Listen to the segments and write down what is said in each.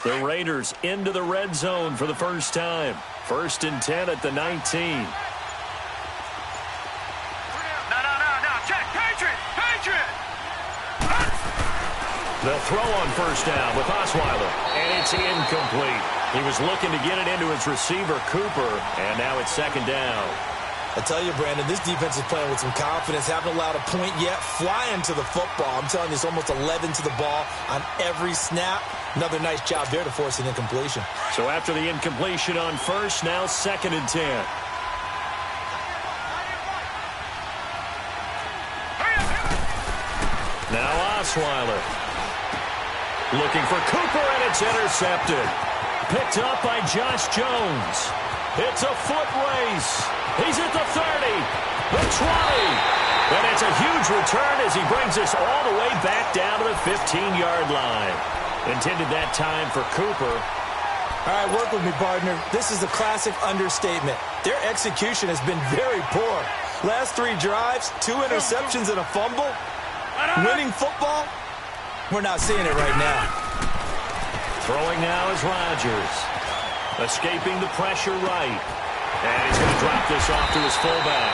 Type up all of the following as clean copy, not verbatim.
The Raiders into the red zone for the first time. 1st and 10 at the 19. They'll throw on 1st down with Osweiler, and it's incomplete. He was looking to get it into his receiver, Cooper, and now it's 2nd down. I tell you, Brandon, this defense is playing with some confidence. Haven't allowed a point yet. Flying to the football. I'm telling you, it's almost 11 to the ball on every snap. Another nice job there to force an incompletion. So after the incompletion on 1st, now 2nd and 10. Now Osweiler. Looking for Cooper, and it's intercepted. Picked up by Josh Jones. It's a foot race. He's at the 30, the 20. And it's a huge return as he brings us all the way back down to the 15-yard line. Intended that time for Cooper. All right, work with me, partner. This is a classic understatement. Their execution has been very poor. Last 3 drives, 2 interceptions and a fumble. Winning football? We're not seeing it right now. Throwing now is Rodgers. Escaping the pressure right. And he's going to drop this off to his fullback.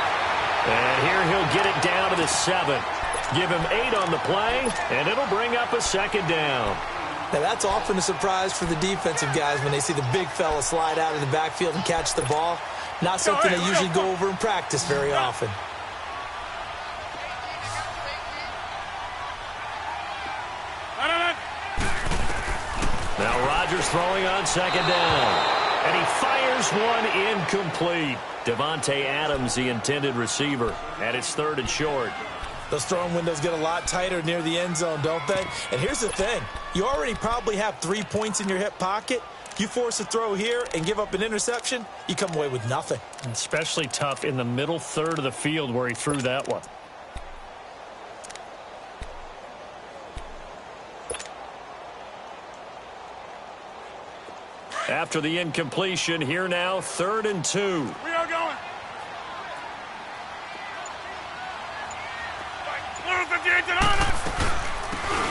And here he'll get it down to the 7. Give him 8 on the play, and it'll bring up a 2nd down. Now, that's often a surprise for the defensive guys when they see the big fella slide out of the backfield and catch the ball. Not something they usually go over in practice very often. Now Rodgers throwing on 2nd down. And he fires one incomplete. Devontae Adams, the intended receiver. And it's 3rd and short. Those throwing windows get a lot tighter near the end zone, don't they? And here's the thing. You already probably have 3 points in your hip pocket. You force a throw here and give up an interception, you come away with nothing. Especially tough in the middle 3rd of the field where he threw that one. After the incompletion, here now, 3rd and 2. We are going.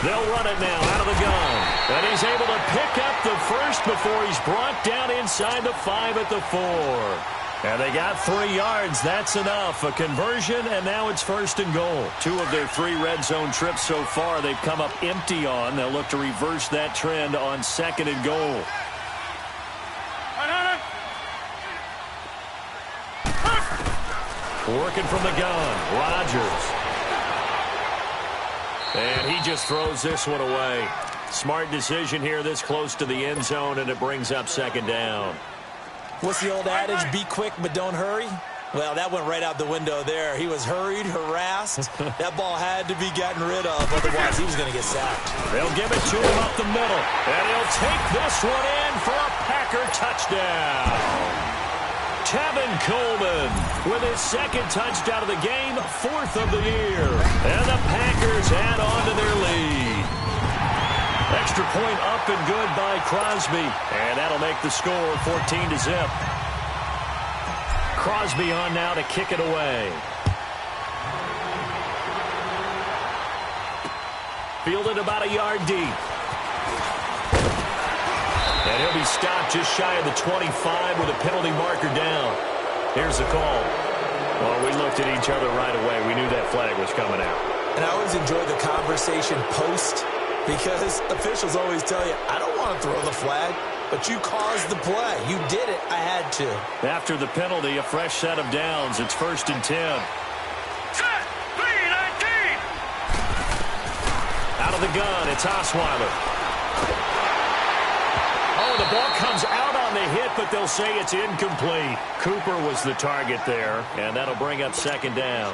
They'll run it now out of the gun. And he's able to pick up the first before he's brought down inside the 5 at the 4. And they got 3 yards. That's enough. A conversion, and now it's 1st and goal. 2 of their 3 red zone trips so far they've come up empty on. They'll look to reverse that trend on 2nd and goal. Working from the gun, Rodgers. And he just throws this one away. Smart decision here this close to the end zone, and it brings up 2nd down. What's the old adage, be quick but don't hurry? Well, that went right out the window there. He was hurried, harassed. That ball had to be gotten rid of, otherwise he was going to get sacked. They'll give it to him up the middle, and he'll take this one in for a Packer touchdown. Tevin Coleman with his 2nd touchdown of the game, 4th of the year. And the Packers add on to their lead. Extra point up and good by Crosby. And that'll make the score 14-0. Crosby on now to kick it away. Fielded about a yard deep. And he'll be stopped just shy of the 25 with a penalty marker down. Here's the call. Well, we looked at each other right away. We knew that flag was coming out. And I always enjoy the conversation post because officials always tell you, I don't want to throw the flag, but you caused the play. You did it. I had to. After the penalty, a fresh set of downs. It's 1st and 10. Set, 3-19. Out of the gun, it's Osweiler. Oh, the ball comes out on the hit, but they'll say it's incomplete. Cooper was the target there, and that'll bring up 2nd down.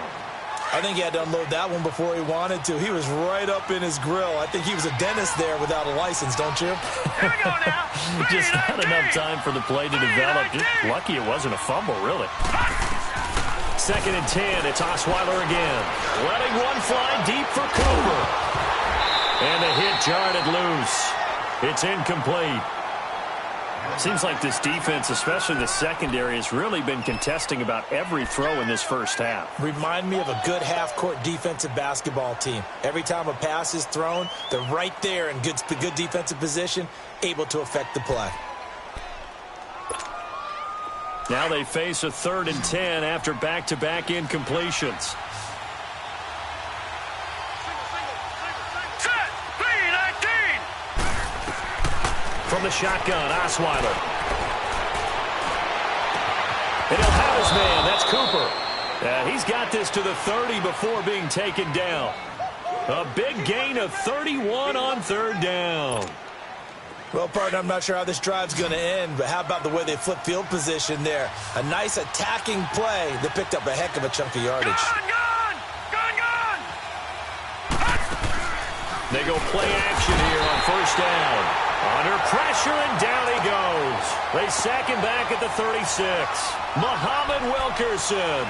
I think he had to unload that one before he wanted to. He was right up in his grill. I think he was a dentist there without a license, don't you? Here we go now. Just not enough time for the play to develop. Just lucky it wasn't a fumble, really. 2nd and 10, it's Osweiler again. Letting one fly deep for Cooper. And the hit jarred it loose. It's incomplete. Seems like this defense, especially the secondary, has really been contesting about every throw in this first half. Remind me of a good half-court defensive basketball team. Every time a pass is thrown, they're right there in good defensive position, able to affect the play. Now they face a 3rd and 10 after back-to-back incompletions. From the shotgun, Osweiler. And he'll have his man. That's Cooper. He's got this to the 30 before being taken down. A big gain of 31 on 3rd down. Well, partner, I'm not sure how this drive's going to end, but how about the way they flip field position there? A nice attacking play that picked up a heck of a chunk of yardage. Gone! They go play action here on 1st down. Under pressure, and down he goes. They sack him back at the 36. Muhammad Wilkerson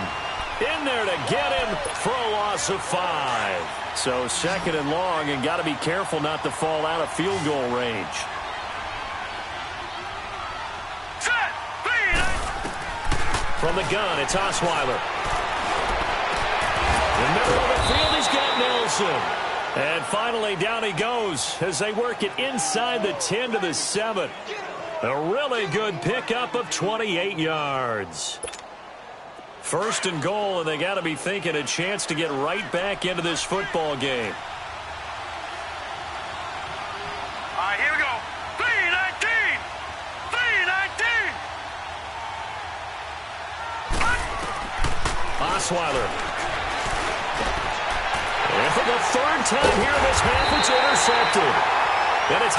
in there to get him for a loss of 5. So 2nd and long, and got to be careful not to fall out of field goal range. From the gun, it's Osweiler. In the middle of the field, he's got Nelson. And finally, down he goes as they work it inside the 10 to the 7. A really good pickup of 28 yards. 1st and goal, and they got to be thinking a chance to get right back into this football game. All right, here we go. 3-19! Osweiler. And for the 3rd time here in this half, it's intercepted. And it's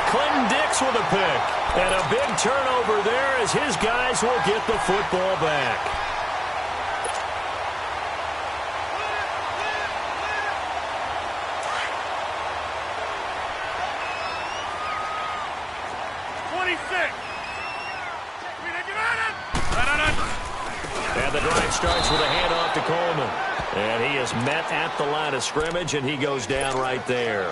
Clinton Dix with a pick. And a big turnover there as his guys will get the football back. And the drive starts with a handoff to Coleman. And he is met at the line of scrimmage, and he goes down right there.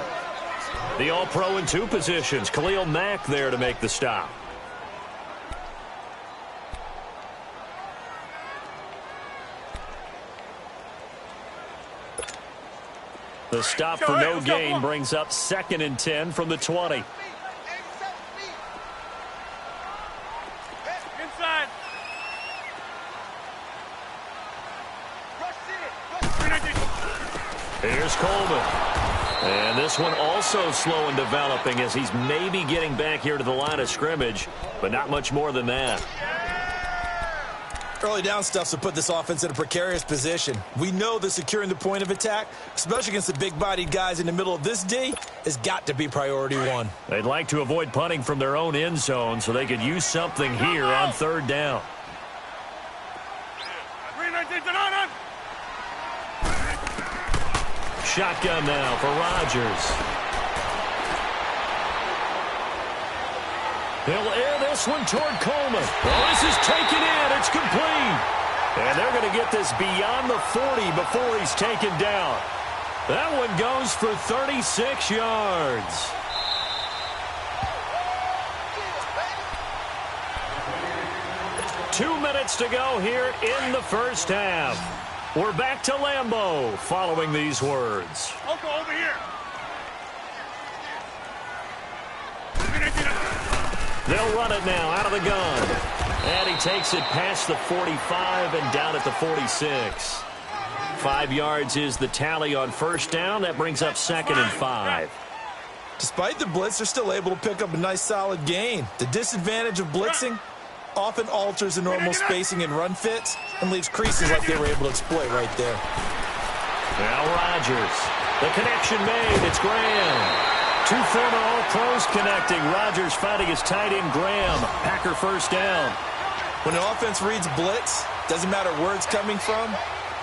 The All-Pro in 2 positions. Khalil Mack there to make the stop. The stop for no gain brings up 2nd and 10 from the 20. Inside. Here's Coleman. And this one also slow in developing as he's maybe getting back here to the line of scrimmage, but not much more than that. Early down stuff's to put this offense in a precarious position. We know that securing the point of attack, especially against the big-bodied guys in the middle of this D, has got to be priority 1. They'd like to avoid punting from their own end zone so they could use something here on 3rd down. 3-19 to Shotgun now for Rodgers. He'll air this one toward Coleman. Oh, this is taken in. It's complete. And they're going to get this beyond the 40 before he's taken down. That one goes for 36 yards. Two minutes to go here in the first half. We're back to Lambeau following these words. Uncle, over here. They'll run it now out of the gun. And he takes it past the 45 and down at the 46. 5 yards is the tally on 1st down. That brings up 2nd and 5. Despite the blitz, they're still able to pick up a nice solid gain. The disadvantage of blitzing often alters the normal spacing and run fits and leaves creases like they were able to exploit right there. Now Rodgers. The connection made. It's Graham. 2 former All-Pros connecting. Rodgers finding his tight end Graham. Packer 1st down. When an offense reads blitz, doesn't matter where it's coming from,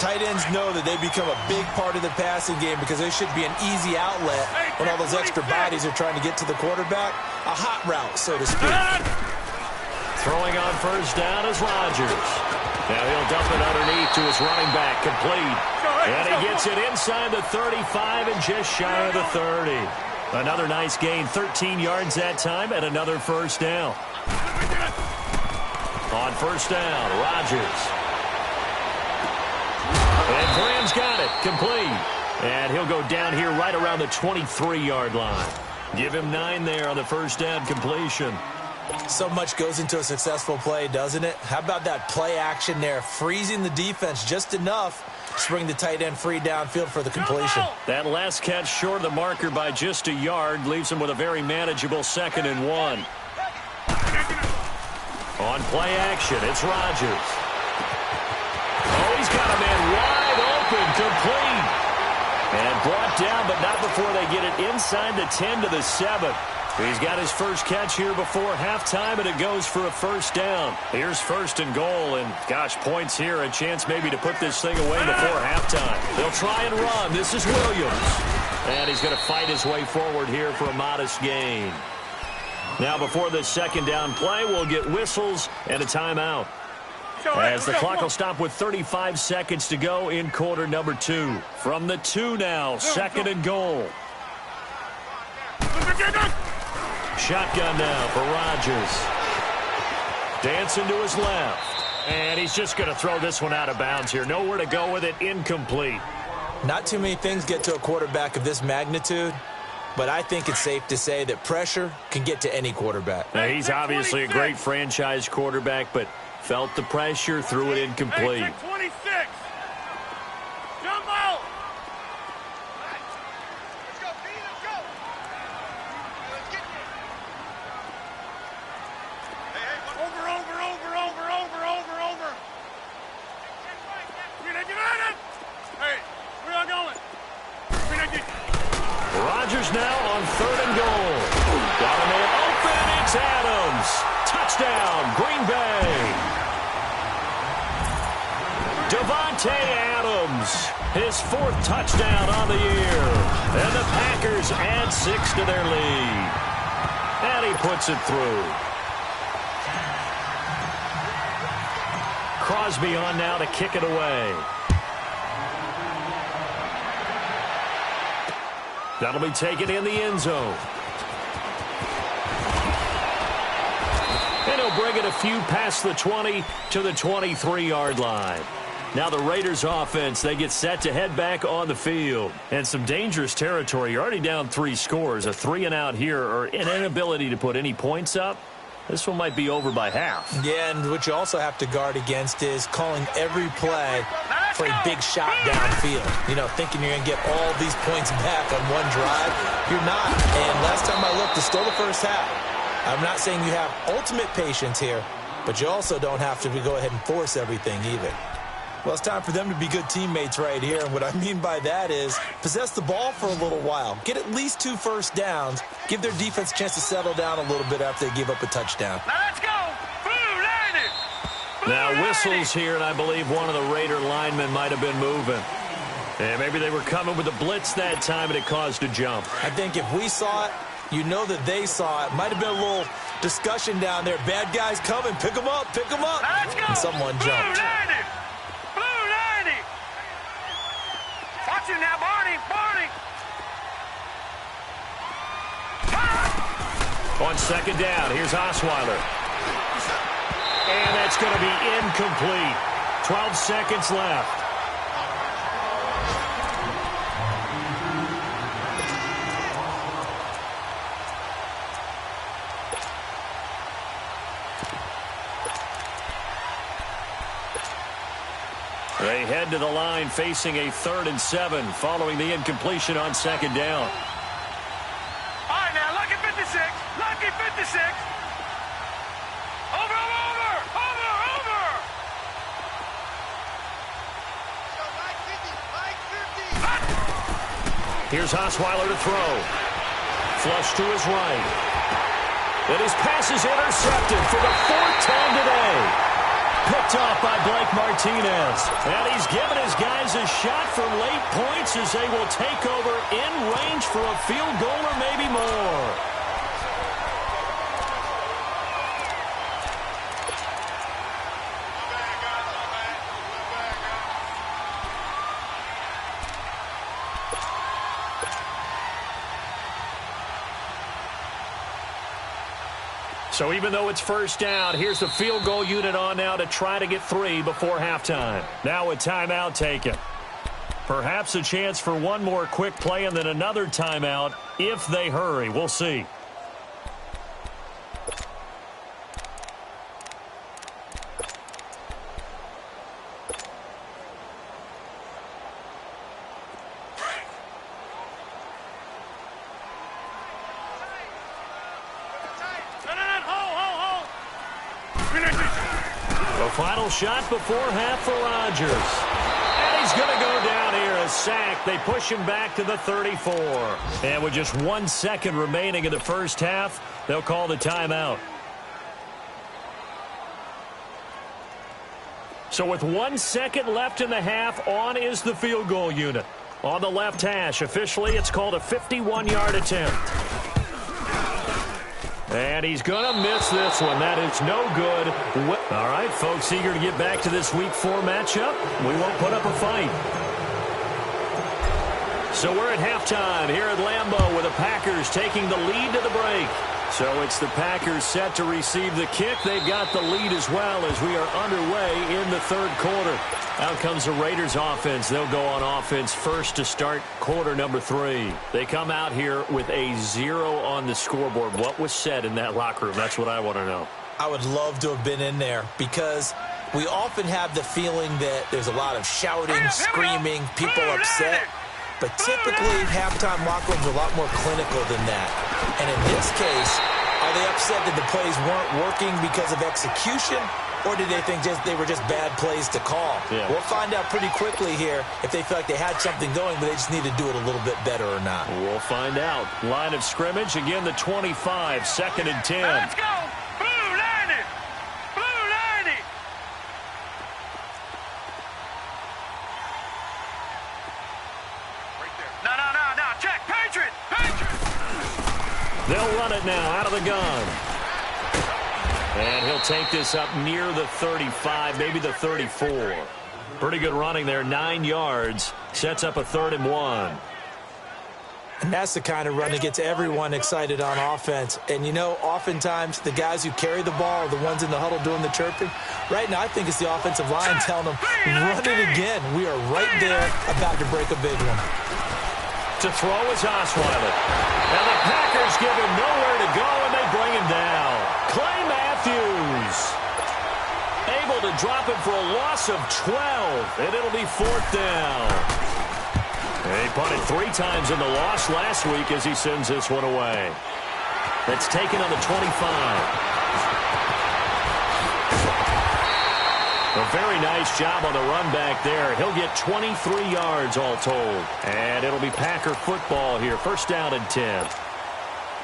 tight ends know that they become a big part of the passing game because they should be an easy outlet when all those extra bodies are trying to get to the quarterback. A hot route, so to speak. Throwing on 1st down is Rodgers. Now he'll dump it underneath to his running back, complete. And he gets it inside the 35 and just shy of the 30. Another nice gain, 13 yards that time, and another first down. On first down, Rodgers. And Graham's got it, complete. And he'll go down here right around the 23-yard line. Give him 9 there on the first down completion. So much goes into a successful play, doesn't it? How about that play action there, freezing the defense just enough to bring the tight end free downfield for the completion. That last catch short of the marker by just a yard leaves him with a very manageable 2nd and 1. On play action, it's Rodgers. Oh, he's got a man wide open, complete. And brought down, but not before they get it inside the 10 to the 7. He's got his first catch here before halftime, and it goes for a first down. Here's 1st and goal, and gosh, points here, a chance maybe to put this thing away before halftime. They'll try and run. This is Williams. And he's going to fight his way forward here for a modest gain. Now before the 2nd down play, we'll get whistles and a timeout. As the clock will stop with 35 seconds to go in quarter number 2. From the 2 now, 2nd and goal. Shotgun now for Rodgers. Dancing to his left. And he's just going to throw this one out of bounds here. Nowhere to go with it, incomplete. Not too many things get to a quarterback of this magnitude, but I think it's safe to say that pressure can get to any quarterback. Now, he's obviously a great franchise quarterback, but felt the pressure, threw it incomplete. 26. Jump out. Let's go, Pete, let's go. Let's get there. Over. Hey, where y'all going? Rodgers now on 3rd and goal. Got a man open, it's Adams. Touchdown, Green Bay. Davante Adams, his 4th touchdown on the year. And the Packers add 6 to their lead. And he puts it through. Crosby on now to kick it away. That'll be taken in the end zone. And he'll bring it a few past the 20 to the 23-yard line. Now the Raiders offense, they get set to head back on the field. And some dangerous territory. You're already down 3 scores. A 3-and-out here, or an inability to put any points up. This one might be over by half. Yeah, and what you also have to guard against is calling every play for a big shot downfield. You know, thinking you're going to get all these points back on one drive. You're not. And last time I looked, it's still the first half. I'm not saying you have ultimate patience here, but you also don't have to go ahead and force everything either. Well, it's time for them to be good teammates right here, and what I mean by that is possess the ball for a little while, get at least 2 first downs, give their defense a chance to settle down a little bit after they give up a touchdown. Now let's go. Now whistles here, and I believe one of the Raider linemen might have been moving. And maybe they were coming with a blitz that time, and it caused a jump. I think if we saw it, you know that they saw it. Might have been a little discussion down there. Bad guys coming. Pick them up. Pick them up. Let's go. And someone jumped. Blue 90. Watch it now, Barney. On 2nd down, here's Osweiler. And that's going to be incomplete. 12 seconds left. They head to the line facing a 3rd and 7 following the incompletion on 2nd down. All right, now, lucky 56. Lucky 56. Over. Here's Osweiler to throw. Flush to his right. And his pass is intercepted for the 4th time today. Picked off by Blake Martinez. And he's given his guys a shot for late points as they will take over in range for a field goal or maybe more. So even though it's first down, here's the field goal unit on now to try to get 3 before halftime. Now a timeout taken. Perhaps a chance for one more quick play and then another timeout if they hurry. We'll see. The final shot before half for Rodgers. And he's going to go down here, a sack. They push him back to the 34. And with just 1 second remaining in the first half, they'll call the timeout. So with 1 second left in the half, on is the field goal unit. On the left hash, officially it's called a 51-yard attempt. And he's going to miss this one. That is no good. All right, folks, eager to get back to this Week 4 matchup. We won't put up a fight. So we're at halftime here at Lambeau with the Packers taking the lead to the break. So it's the Packers set to receive the kick. They've got the lead as well as we are underway in the third quarter. Out comes the Raiders offense. They'll go on offense first to start quarter number 3. They come out here with a 0 on the scoreboard. What was said in that locker room? That's what I want to know. I would love to have been in there because we often have the feeling that there's a lot of shouting, screaming, people upset. But typically, halftime locker rooms are a lot more clinical than that. And in this case, are they upset that the plays weren't working because of execution? Or did they think they were just bad plays to call? Yeah. We'll find out pretty quickly here if they feel like they had something going, but they just need to do it a little bit better or not. We'll find out. Line of scrimmage, again, the 25, 2nd and 10. Let's go! Blue 90! Blue 90! Right there. No. Check! Patriot! They'll run it now out of the gun. And he'll take this up near the 35, maybe the 34. Pretty good running there, 9 yards. Sets up a 3rd and 1. And that's the kind of run that gets everyone excited on offense. And, you know, oftentimes the guys who carry the ball are the ones in the huddle doing the chirping. Right now, I think it's the offensive line telling them, run it again. We are right there about to break a big one. To throw is Osweiler. And the Packers give him nowhere to go, and they bring him down. Clay Matthews able to drop him for a loss of 12, and it'll be 4th down. He punted 3 times in the loss last week as he sends this one away. That's taken on the 25. A very nice job on the run back there. He'll get 23 yards all told. And it'll be Packer football here. 1st down and 10.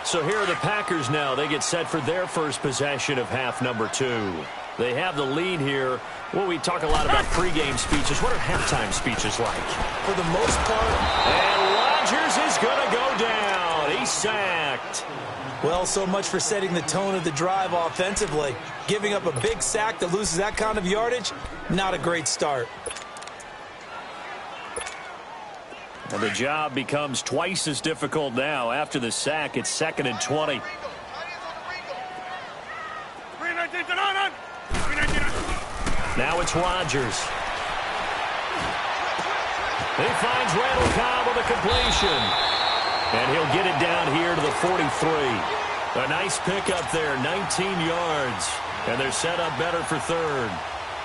So here are the Packers now. They get set for their first possession of half number 2. They have the lead here. Well, we talk a lot about pregame speeches. What are halftime speeches like? For the most part. And Rodgers is going to go down. He's sacked. Well, so much for setting the tone of the drive offensively. Giving up a big sack that loses that kind of yardage, not a great start. And the job becomes twice as difficult now. After the sack, it's 2nd and 20. Now it's Rodgers. He finds Randall Cobb with a completion. And he'll get it down here to the 43. A nice pickup there, 19 yards. And they're set up better for 3rd.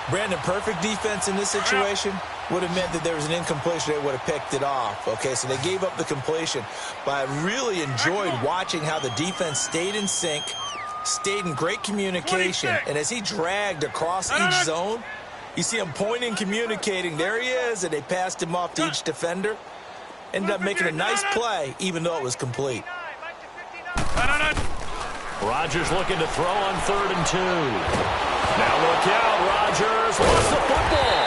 Brandon, perfect defense in this situation would have meant that there was an incompletion. They would have picked it off. Okay, so they gave up the completion. But I really enjoyed watching how the defense stayed in sync, stayed in great communication. And as he dragged across each zone, you see him pointing, communicating. There he is, and they passed him off to each defender. Ended up making a nice play, even though it was complete. Rodgers looking to throw on 3rd and 2. Now look out, Rodgers lost the football.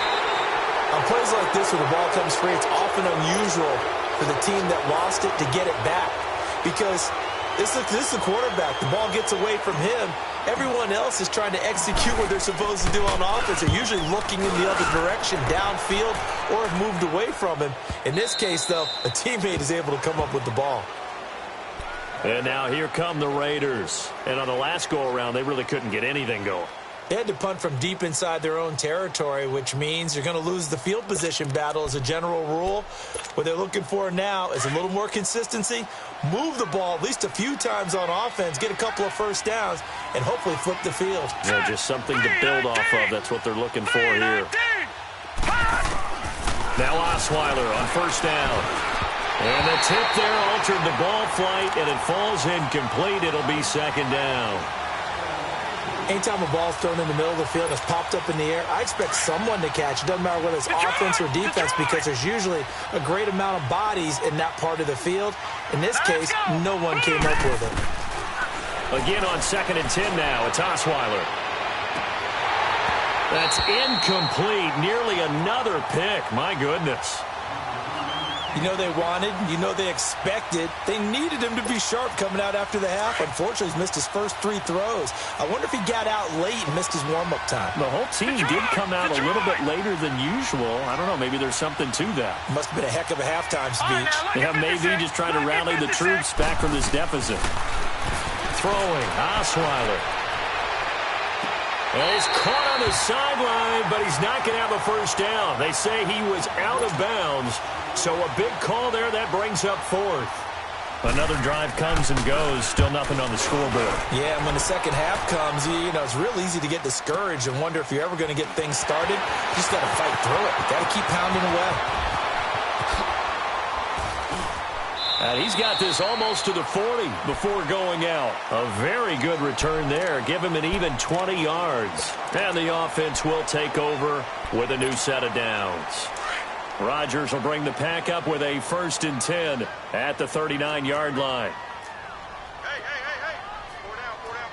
On plays like this where the ball comes free, it's often unusual for the team that lost it to get it back. Because this is the quarterback. The ball gets away from him. Everyone else is trying to execute what they're supposed to do on offense. They're usually looking in the other direction, downfield, or have moved away from him. In this case, though, a teammate is able to come up with the ball. And now here come the Raiders. And on the last go-around, they really couldn't get anything going. They had to punt from deep inside their own territory, which means you're going to lose the field position battle as a general rule. What they're looking for now is a little more consistency, move the ball at least a few times on offense, get a couple of first downs, and hopefully flip the field. Yeah, just something to build off of. That's what they're looking for here. Now Osweiler on first down. And the tip there altered the ball flight, and it falls incomplete. It'll be second down. Anytime a ball's thrown in the middle of the field and it's popped up in the air, I expect someone to catch. It doesn't matter whether it's offense or defense because there's usually a great amount of bodies in that part of the field. In this case, no one came up with it. Again on 2nd and 10 now. It's Osweiler. That's incomplete. Nearly another pick. My goodness. You know they wanted, you know they expected. They needed him to be sharp coming out after the half. Unfortunately, he's missed his first 3 throws. I wonder if he got out late and missed his warm-up time. The whole team did come out a little bit later than usual. I don't know, maybe there's something to that. Must have been a heck of a halftime speech. Yeah, maybe just trying to rally the troops back from this deficit. Throwing, Osweiler. And he's caught on the sideline, but he's not going to have a first down. They say he was out of bounds, so a big call there. That brings up 4th. Another drive comes and goes, still nothing on the scoreboard. Yeah, and when the second half comes, you know, it's real easy to get discouraged and wonder if you're ever going to get things started. You just got to fight through it. Got to keep pounding away. And he's got this almost to the 40 before going out. A very good return there. Give him an even 20 yards. And the offense will take over with a new set of downs. Rodgers will bring the pack up with a 1st and 10 at the 39-yard line. Hey.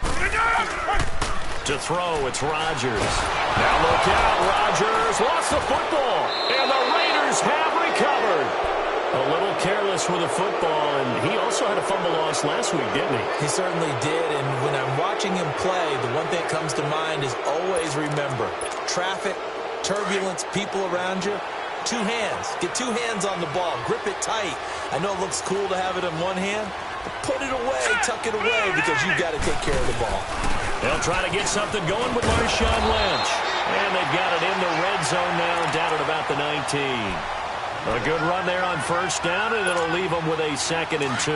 4 down. To throw, it's Rodgers. Now look out, Rodgers lost the football. And the Raiders have recovered. A little careless with the football, and he also had a fumble loss last week, didn't he? He certainly did, and when I'm watching him play, the one thing that comes to mind is always remember, traffic, turbulence, people around you, 2 hands. Get 2 hands on the ball. Grip it tight. I know it looks cool to have it in one hand, but put it away, tuck it away, because you've got to take care of the ball. They'll try to get something going with Marshawn Lynch. And they've got it in the red zone now, down at about the 19. A good run there on first down, and it'll leave them with a 2nd and 2.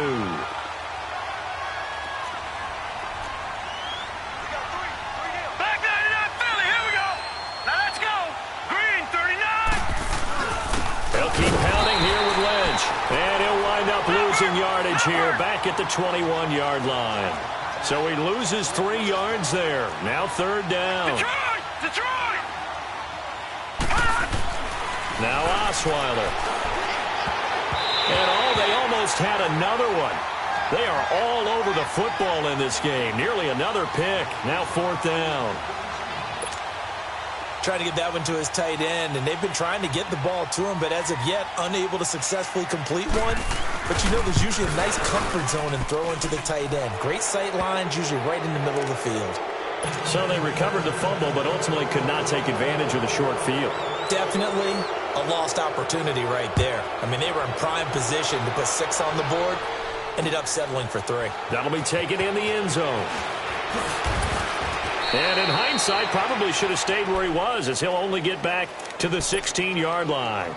Back 99 Philly. Here we go. Now let's go. Green 39. They'll keep pounding here with Lynch. And he'll wind up losing yardage here back at the 21-yard line. So he loses 3 yards there. Now 3rd down. Detroit. Now Osweiler. And they almost had another one. They are all over the football in this game. Nearly another pick. Now 4th down. Trying to get that one to his tight end, and they've been trying to get the ball to him, but as of yet, unable to successfully complete one. But you know there's usually a nice comfort zone in throwing to the tight end. Great sight lines, usually right in the middle of the field. So they recovered the fumble, but ultimately could not take advantage of the short field. Definitely a lost opportunity right there. I mean, they were in prime position to put 6 on the board. Ended up settling for 3. That'll be taken in the end zone. And in hindsight, probably should have stayed where he was, as he'll only get back to the 16-yard line.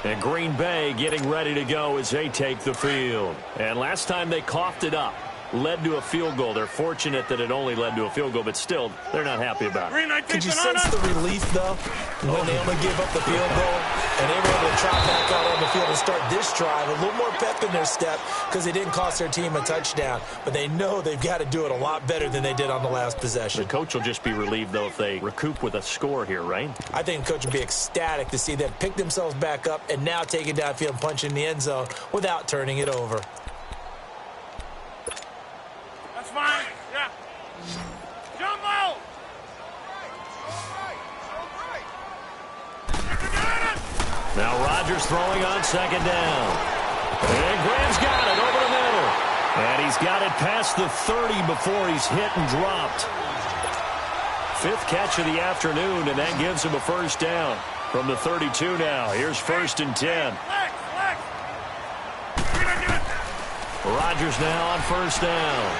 And Green Bay getting ready to go as they take the field. And last time they coughed it up, led to a field goal. They're fortunate that it only led to a field goal, but still, they're not happy about it. Could you sense the relief, though, when they only give up the field goal and they were able to trot back out on the field and start this drive? A little more pep in their step because they didn't cost their team a touchdown, but they know they've got to do it a lot better than they did on the last possession. The coach will just be relieved, though, if they recoup with a score here, right? I think the coach would be ecstatic to see them pick themselves back up and now take it downfield and punch in the end zone without turning it over. Fine. Yeah. Jumbo! Now Rodgers throwing on 2nd down. And Graham's got it over the middle. And he's got it past the 30 before he's hit and dropped. 5th catch of the afternoon, and that gives him a first down from the 32 now. Here's 1st and 10. Rodgers now on first down.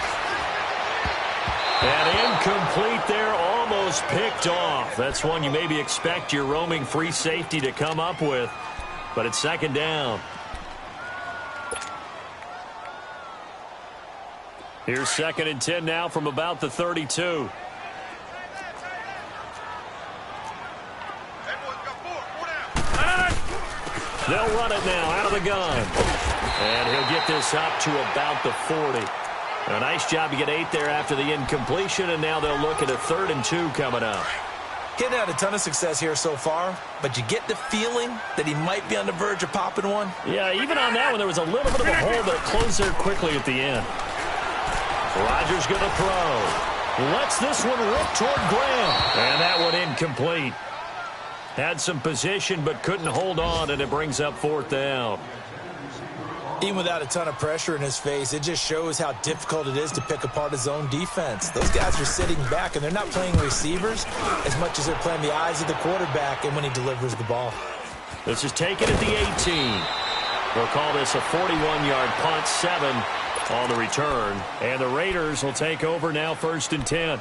And incomplete there, almost picked off. That's one you maybe expect your roaming free safety to come up with, but it's second down. Here's 2nd and 10 now from about the 32. They'll run it now out of the gun. And he'll get this up to about the 40. A nice job to get 8 there after the incompletion, and now they'll look at a 3rd and 2 coming up. Getting had a ton of success here so far, but you get the feeling that he might be on the verge of popping one. Yeah, even on that one, there was a little bit of a hole, but it closed there quickly at the end. Rodgers going to throw. Lets this one rip toward Graham. And that one incomplete. Had some position, but couldn't hold on, and it brings up 4th down. Even without a ton of pressure in his face, it just shows how difficult it is to pick apart his own defense. Those guys are sitting back, and they're not playing receivers as much as they're playing the eyes of the quarterback and when he delivers the ball. This is taken at the 18. We'll call this a 41-yard punt, 7 on the return. And the Raiders will take over now, 1st and 10.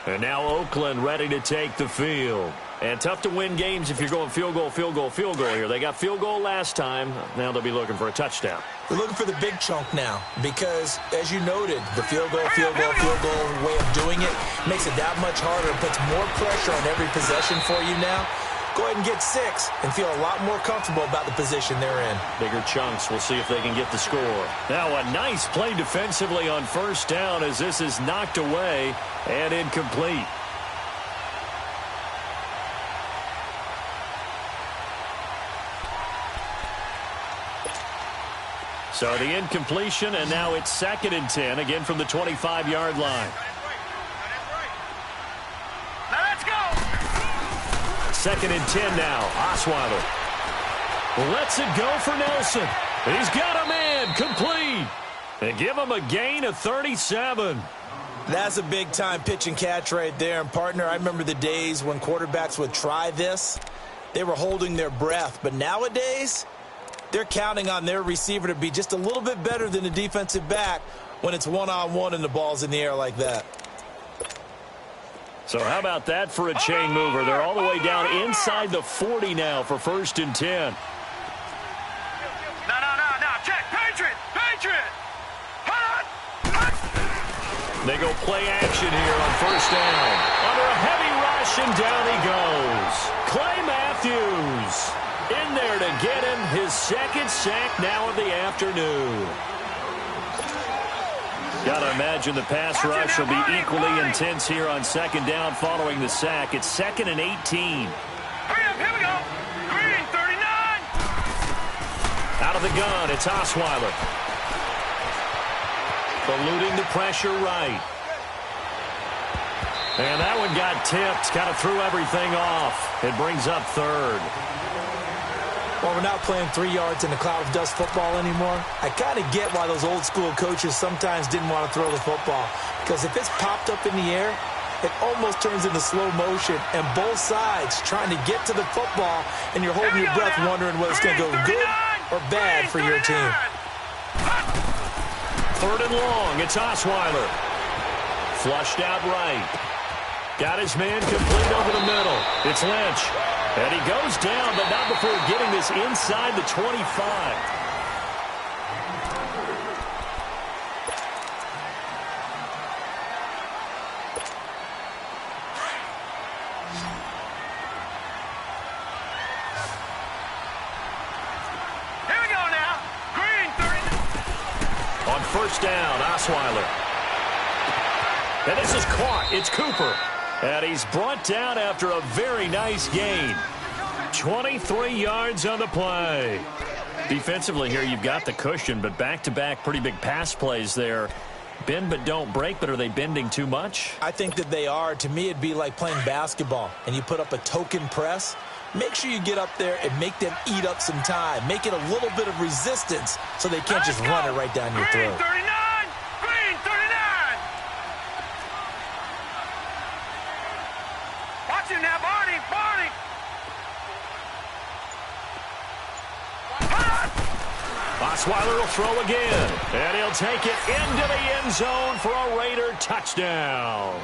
And now Oakland ready to take the field. And tough to win games if you're going field goal here. They got field goal last time. Now they'll be looking for a touchdown. They're looking for the big chunk now because, as you noted, the field goal way of doing it makes it that much harder. It puts more pressure on every possession for you now. Go ahead and get 6 and feel a lot more comfortable about the position they're in. Bigger chunks. We'll see if they can get the score. Now a nice play defensively on first down as this is knocked away and incomplete. So the incompletion, and now it's 2nd and 10, again from the 25-yard line. Now let's go. 2nd and 10 now. Osweiler lets it go for Nelson. He's got a man complete. They give him a gain of 37. That's a big-time pitch and catch right there. And, partner, I remember the days when quarterbacks would try this. They were holding their breath. But nowadays, they're counting on their receiver to be just a little bit better than the defensive back when it's one-on-one and the ball's in the air like that. So how about that for a chain mover? They're all the way down inside the 40 now for 1st and 10. No. Check. Patriot. They go play action here on first down. Under a heavy rush, and down he goes. Clay Matthews in there to get him his 2nd sack now of the afternoon. Got to imagine the pass rush will be equally intense here on 2nd down following the sack. It's 2nd and 18. Hurry up, here we go. Green, 39. Out of the gun, it's Osweiler. Eluding the pressure right. And that one got tipped. Kind of threw everything off. It brings up 3rd. Well, we're not playing 3 yards in a cloud of dust football anymore. I kind of get why those old school coaches sometimes didn't want to throw the football. Because if it's popped up in the air, it almost turns into slow motion. And both sides trying to get to the football, and you're holding your breath wondering whether it's going to go good or bad for your team. 3rd and long. It's Osweiler. Flushed out right. Got his man complete over the middle. It's Lynch. And he goes down, but not before getting this inside the 25. Here we go now. Green, 30. On first down, Osweiler. And this is caught. It's Cooper. And he's brought down after a very nice gain. 23 yards on the play. Defensively here, you've got the cushion, but back-to-back pretty big pass plays there. Bend but don't break, but are they bending too much? I think that they are. To me, it'd be like playing basketball, and you put up a token press. Make sure you get up there and make them eat up some time. Make it a little bit of resistance so they can't just run it right down your throat. 39. Green, 39. Watch him now, Barney. Osweiler will throw again, and he'll take it into the end zone for a Raider touchdown.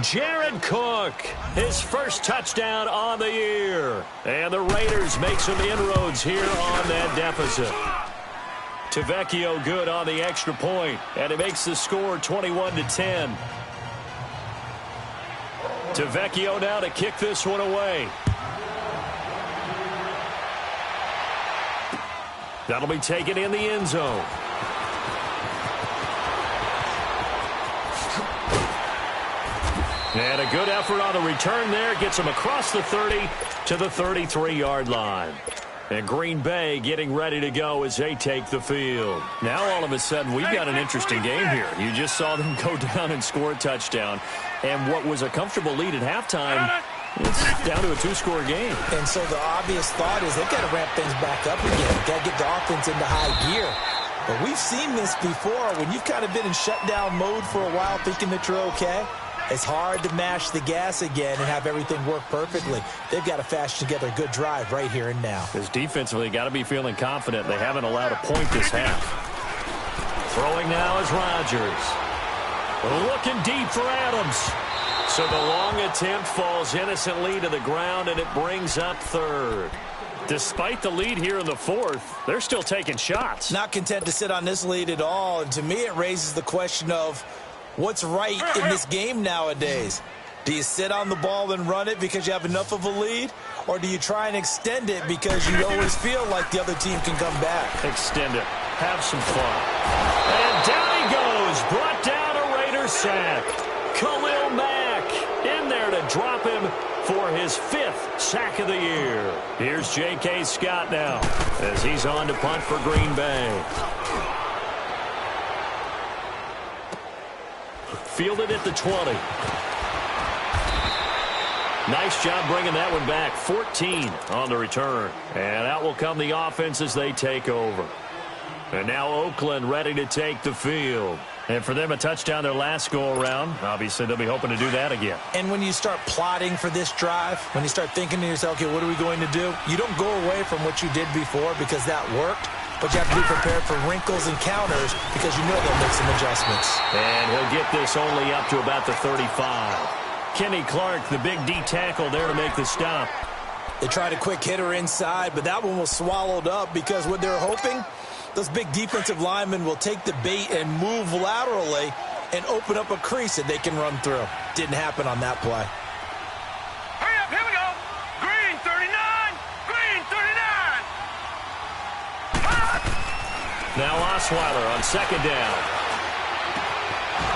Jared Cook, his first touchdown on the year. And the Raiders make some inroads here on that deficit. Tavecchio good on the extra point, and it makes the score 21-10. Tavecchio now to kick this one away. That'll be taken in the end zone. And a good effort on the return there. Gets him across the 30 to the 33-yard line. And Green Bay getting ready to go as they take the field. Now all of a sudden we've got an interesting game here. You just saw them go down and score a touchdown. And what was a comfortable lead at halftime, it's down to a two-score game. And so the obvious thought is they've got to ramp things back up again. Got to get the offense into high gear. But we've seen this before. When you've kind of been in shutdown mode for a while thinking that you're okay, it's hard to mash the gas again and have everything work perfectly. They've got to fashion together a good drive right here and now. Because defensively, got to be feeling confident. They haven't allowed a point this half. Throwing now is Rodgers. Looking deep for Adams. So the long attempt falls innocently to the ground, and it brings up third. Despite the lead here in the fourth, they're still taking shots. Not content to sit on this lead at all. And to me, it raises the question of, what's right in this game nowadays? Do you sit on the ball and run it because you have enough of a lead? Or do you try and extend it because you always feel like the other team can come back? Extend it. Have some fun. And down he goes. Brought down a Raider sack. Khalil Mack in there to drop him for his 5th sack of the year. Here's J.K. Scott now as he's on to punt for Green Bay. Fielded at the 20. Nice job bringing that one back. 14 on the return. And out will come the offense as they take over. And now Oakland ready to take the field. And for them, a touchdown their last go-around. Obviously, they'll be hoping to do that again. And when you start plotting for this drive, when you start thinking to yourself, okay, what are we going to do? You don't go away from what you did before because that worked. But you have to be prepared for wrinkles and counters because you know they'll make some adjustments. And he'll get this only up to about the 35. Kenny Clark, the big D tackle there to make the stop. They tried a quick hitter inside, but that one was swallowed up because what they're hoping, those big defensive linemen will take the bait and move laterally and open up a crease that they can run through. Didn't happen on that play. Hurry up, here we go. Green 39, Green 39. Now Osweiler on second down.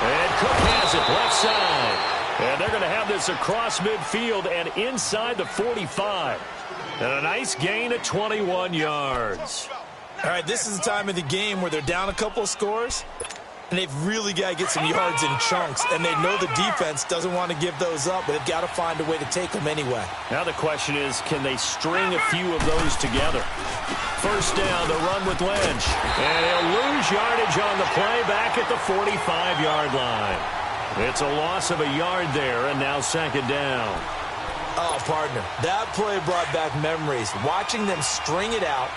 And Cook has it left side. And they're going to have this across midfield and inside the 45. And a nice gain of 21 yards. All right, this is the time of the game where they're down a couple of scores, and they've really got to get some yards in chunks, and they know the defense doesn't want to give those up, but they've got to find a way to take them anyway. Now the question is, can they string a few of those together? First down, the run with Lynch. And he'll lose yardage on the play back at the 45-yard line. It's a loss of a yard there, and now second down. Oh, partner, that play brought back memories. Watching them string it out,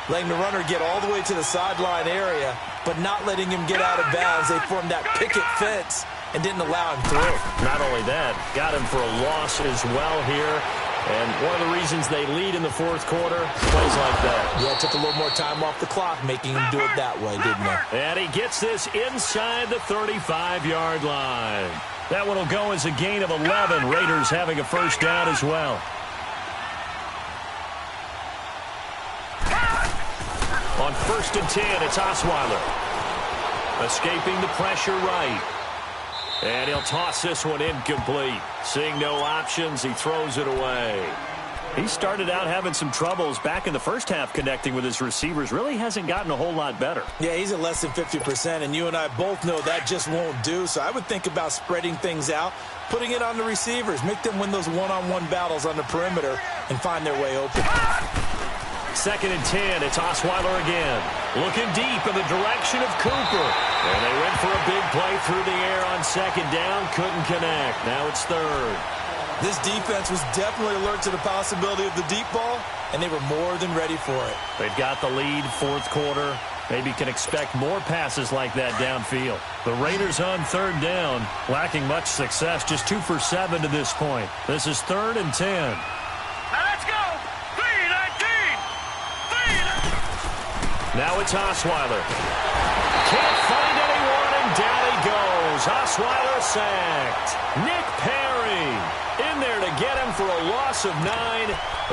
letting the runner get all the way to the sideline area, but not letting him get out of bounds. They formed that picket fence and didn't allow him through. Not only that, got him for a loss as well here. And one of the reasons they lead in the fourth quarter, plays like that. Yeah, it took a little more time off the clock, making him do it that way, didn't it? And he gets this inside the 35-yard line. That one will go as a gain of 11. Raiders having a first down as well. On 1st and 10, it's Osweiler. Escaping the pressure right. And he'll toss this one incomplete. Seeing no options, he throws it away. He started out having some troubles back in the first half connecting with his receivers. Really hasn't gotten a whole lot better. Yeah, he's at less than 50%, and you and I both know that just won't do. So I would think about spreading things out, putting it on the receivers, make them win those one-on-one battles on the perimeter, and find their way open. 2nd and 10, it's Osweiler again. Looking deep in the direction of Cooper. And they went for a big play through the air on second down. Couldn't connect. Now it's third. This defense was definitely alert to the possibility of the deep ball, and they were more than ready for it. They've got the lead, fourth quarter. Maybe can expect more passes like that downfield. The Raiders on third down, lacking much success, just 2 for 7 to this point. This is 3rd and 10. Now let's go. 3-19. Now it's Osweiler. Can't find anyone, and down he goes. Osweiler sacked. Nick Perry in there to get him for a loss of 9,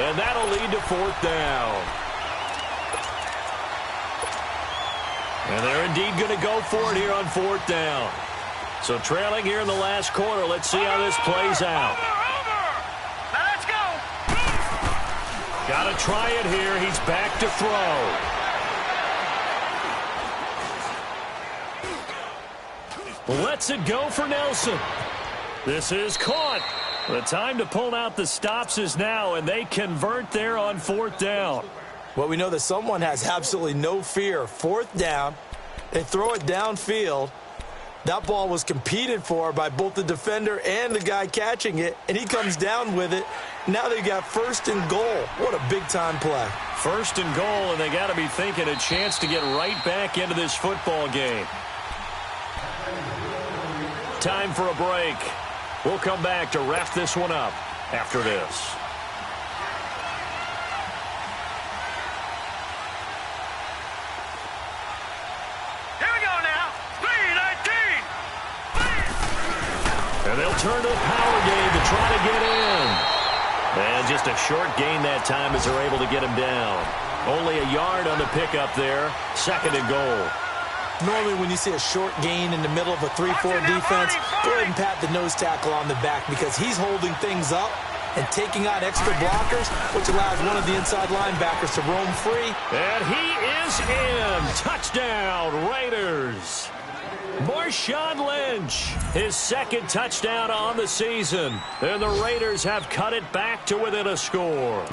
and that'll lead to 4th down. And they're indeed going to go for it here on 4th down. So trailing here in the last quarter. Let's see how this plays out. Now let's go. Got to try it here. He's back to throw. Lets it go for Nelson. This is caught. The time to pull out the stops is now, and they convert there on 4th down. Well, we know that someone has absolutely no fear. 4th down, they throw it downfield. That ball was competed for by both the defender and the guy catching it, and he comes down with it. Now they got 1st and goal. What a big-time play. 1st and goal, and they got to be thinking a chance to get right back into this football game. Time for a break. We'll come back to wrap this one up after this. And they'll turn to the power game to try to get in. And just a short gain that time as they're able to get him down. Only a yard on the pickup there. 2nd and goal. Normally when you see a short gain in the middle of a 3-4 defense, go ahead and pat the nose tackle on the back because he's holding things up and taking on extra blockers, which allows one of the inside linebackers to roam free. And he is in. Touchdown, Raiders. Marshawn Lynch, his 2nd touchdown on the season. And the Raiders have cut it back to within a score.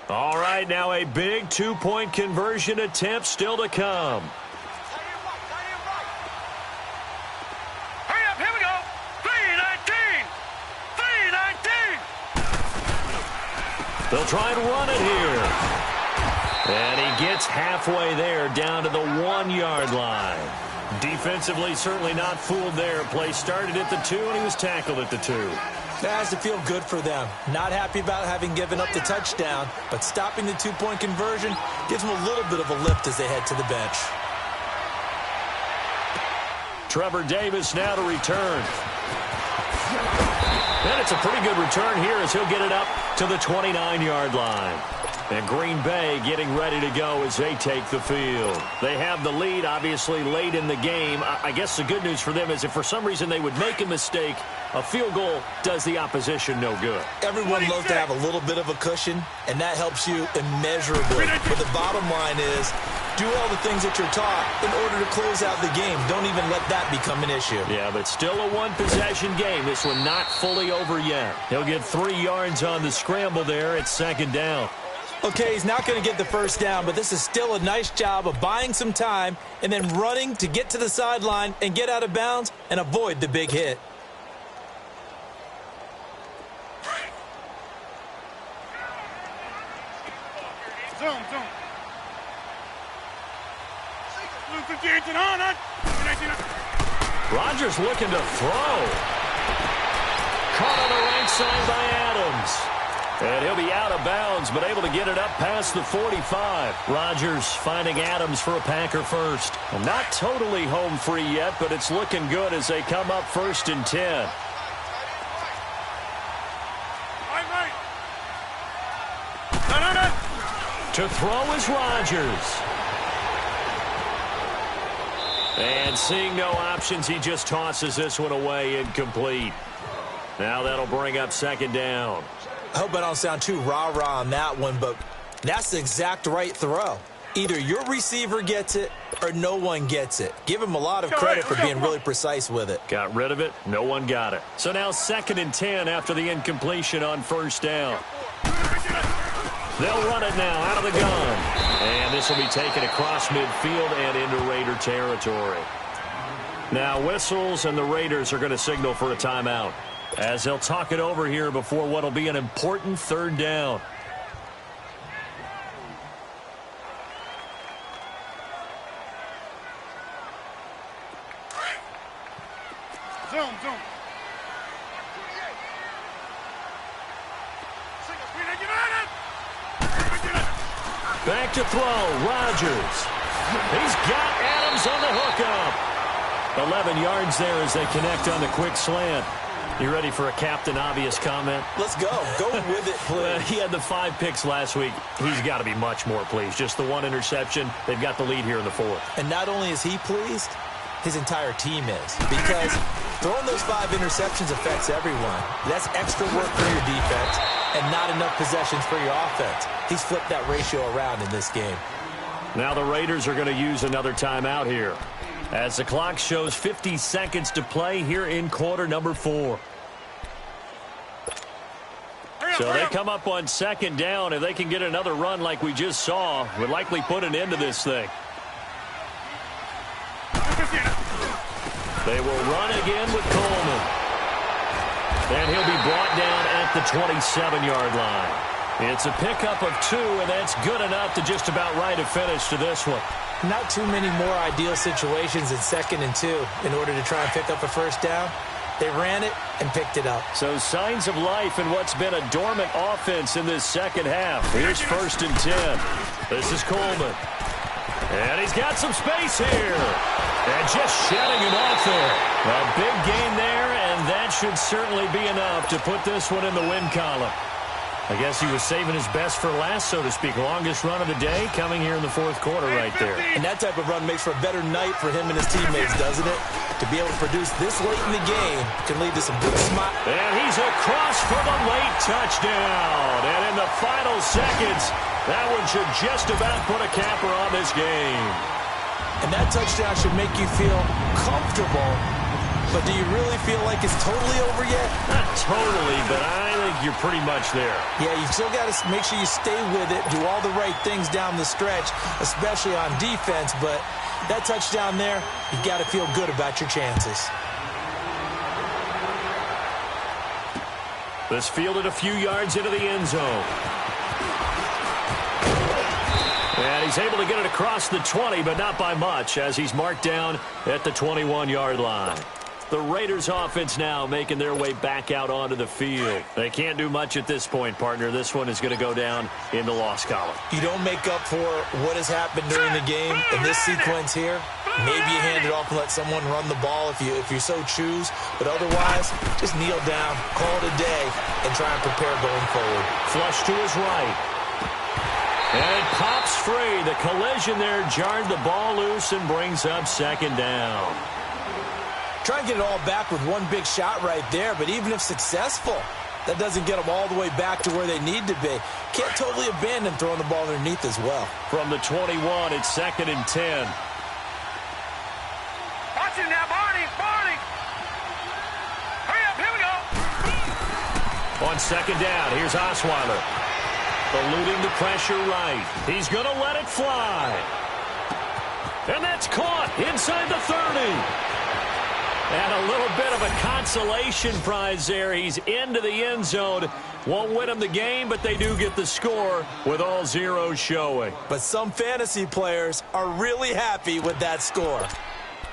All right, now a big 2-point conversion attempt still to come. Hurry up, here we go. 3-19. 3-19. They'll try and run it here. And he gets halfway there down to the 1-yard line. Defensively, certainly not fooled there. Play started at the 2, and he was tackled at the 2. That has to feel good for them. Not happy about having given up the touchdown, but stopping the 2-point conversion gives them a little bit of a lift as they head to the bench. Trevor Davis now to return. And it's a pretty good return here as he'll get it up to the 29-yard line. And Green Bay getting ready to go as they take the field. They have the lead, obviously, late in the game. I guess the good news for them is if for some reason they would make a mistake, a field goal does the opposition no good. Everyone loves to have a little bit of a cushion, and that helps you immeasurably. But the bottom line is, do all the things that you're taught in order to close out the game. Don't even let that become an issue. Yeah, but still a one-possession game. This one not fully over yet. He'll get 3 yards on the scramble there at 2nd down. Okay, he's not going to get the 1st down, but this is still a nice job of buying some time and then running to get to the sideline and get out of bounds and avoid the big hit. Zoom. Blue 58 on. Rodgers looking to throw. Caught on the right side by Adams. And he'll be out of bounds, but able to get it up past the 45. Rodgers finding Adams for a Packer first. Well, not totally home free yet, but it's looking good as they come up 1st and 10. To throw is Rodgers. And seeing no options, he just tosses this one away incomplete. Now that'll bring up 2nd down. I hope I don't sound too rah-rah on that one, but that's the exact right throw. Either your receiver gets it or no one gets it. Give him a lot of credit for being really precise with it. Got rid of it. No one got it. So now 2nd and 10 after the incompletion on 1st down. They'll run it now out of the gun. And this will be taken across midfield and into Raider territory. Now whistles and the Raiders are going to signal for a timeout. as they'll talk it over here before what will be an important third down. Zoom. Back to throw, Rodgers. He's got Adams on the hookup. 11 yards there as they connect on the quick slant. You ready for a Captain Obvious comment? Let's go. Go with it, please. He had the 5 picks last week. He's got to be much more pleased. Just the 1 interception. They've got the lead here in the 4th. And not only is he pleased, his entire team is. Because throwing those 5 interceptions affects everyone. That's extra work for your defense and not enough possessions for your offense. He's flipped that ratio around in this game. Now the Raiders are going to use another timeout here, as the clock shows 50 seconds to play here in quarter number 4. So they come up on 2nd down. If they can get another run like we just saw, would likely put an end to this thing. They will run again with Coleman. And he'll be brought down at the 27-yard line. It's a pickup of 2, and that's good enough to just about write a finish to this one. Not too many more ideal situations in 2nd and 2 in order to try and pick up a first down. They ran it and picked it up. So signs of life in what's been a dormant offense in this second half. Here's 1st and 10. This is Coleman. And he's got some space here. And just shutting him off there. A big gain there, and that should certainly be enough to put this one in the win column. I guess he was saving his best for last, so to speak. Longest run of the day coming here in the 4th quarter right there. And that type of run makes for a better night for him and his teammates, doesn't it? To be able to produce this late in the game can lead to some good smile. And he's across for the late touchdown. And in the final seconds, that one should just about put a capper on this game. And that touchdown should make you feel comfortable. But do you really feel like it's totally over yet? Not totally, but I think you're pretty much there. Yeah, you still got to make sure you stay with it, do all the right things down the stretch, especially on defense. But that touchdown there, you got to feel good about your chances. This fielded a few yards into the end zone. And he's able to get it across the 20, but not by much, as he's marked down at the 21-yard line. The Raiders offense now making their way back out onto the field. They can't do much at this point, partner. This one is going to go down in the loss column. You don't make up for what has happened during the game in this sequence here. Maybe you hand it off and let someone run the ball if you so choose. But otherwise, just kneel down, call it a day, and try and prepare going forward. Flush to his right. And it pops free. The collision there jarred the ball loose and brings up 2nd down. Try and get it all back with one big shot right there, but even if successful, that doesn't get them all the way back to where they need to be. Can't totally abandon throwing the ball underneath as well. From the 21, it's 2nd and 10. Watch it now, Barney. Hurry up, here we go. On 2nd down, here's Osweiler. Eluding the pressure right. He's going to let it fly. And that's caught inside the 30. And a little bit of a consolation prize there. He's into the end zone. Won't win them the game, but they do get the score with all zeros showing. But some fantasy players are really happy with that score.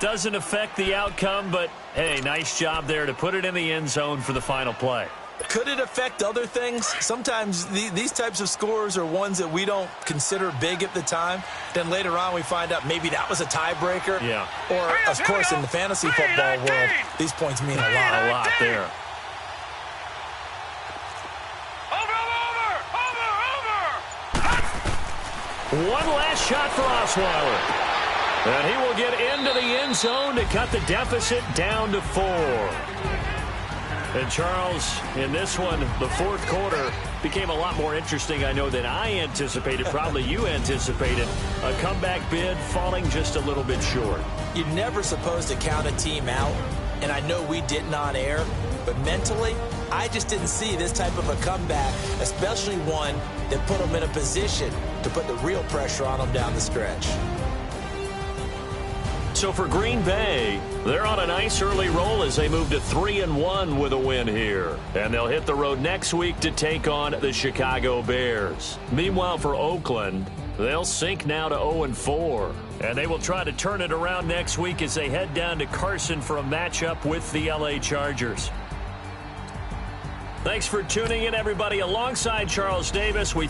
Doesn't affect the outcome, but, hey, nice job there to put it in the end zone for the final play. Could it affect other things? Sometimes these types of scores are ones that we don't consider big at the time. Then later on we find out maybe that was a tiebreaker. Yeah. Or, of course, in the fantasy football world, these points mean a lot. A lot there. Over. One last shot for Osweiler. And he will get into the end zone to cut the deficit down to 4. And, Charles, in this one, the 4th quarter became a lot more interesting, I know, than I anticipated. Probably you anticipated. A comeback bid falling just a little bit short. You're never supposed to count a team out, and I know we didn't on air, but mentally, I just didn't see this type of a comeback, especially one that put them in a position to put the real pressure on them down the stretch. So for Green Bay, they're on a nice early roll as they move to 3-1 with a win here. And they'll hit the road next week to take on the Chicago Bears. Meanwhile, for Oakland, they'll sink now to 0-4. And they will try to turn it around next week as they head down to Carson for a matchup with the LA Chargers. Thanks for tuning in, everybody. Alongside Charles Davis, we